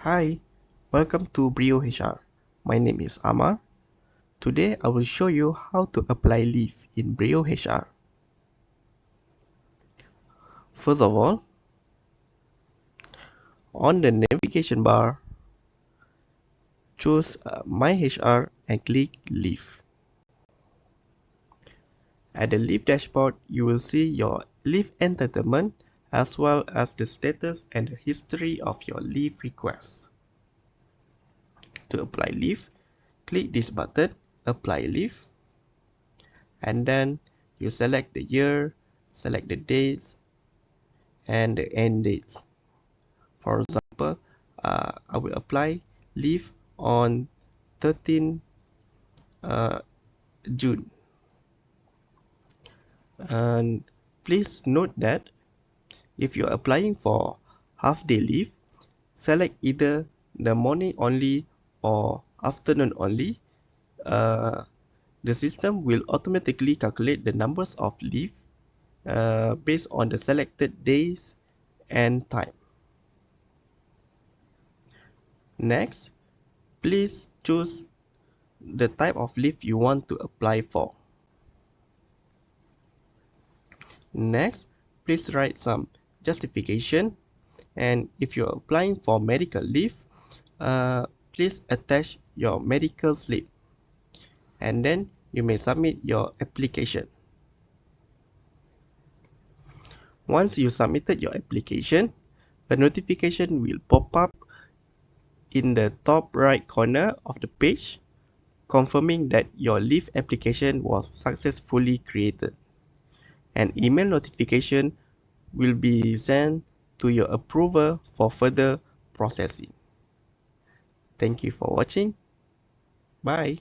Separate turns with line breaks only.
Hi, welcome to BrioHR. My name is Amar. Today I will show you how to apply leave in BrioHR. First of all, on the navigation bar, choose My HR and click Leave. At the leave dashboard, you will see your leave entitlement as well as the status and the history of your leave request. To apply leave, click this button, Apply Leave, and then you select the year, select the dates, and the end dates. For example, I will apply leave on 13 June. And please note that if you're applying for half-day leave, select either the morning only or afternoon only. The system will automatically calculate the numbers of leave based on the selected days and time. Next, please choose the type of leave you want to apply for. Next, please write some justification, and if you're applying for medical leave, please attach your medical slip, and then you may submit your application. Once you submitted your application, a notification will pop up in the top right corner of the page, confirming that your leave application was successfully created. An email notification will be sent to your approver for further processing. Thank you for watching. Bye.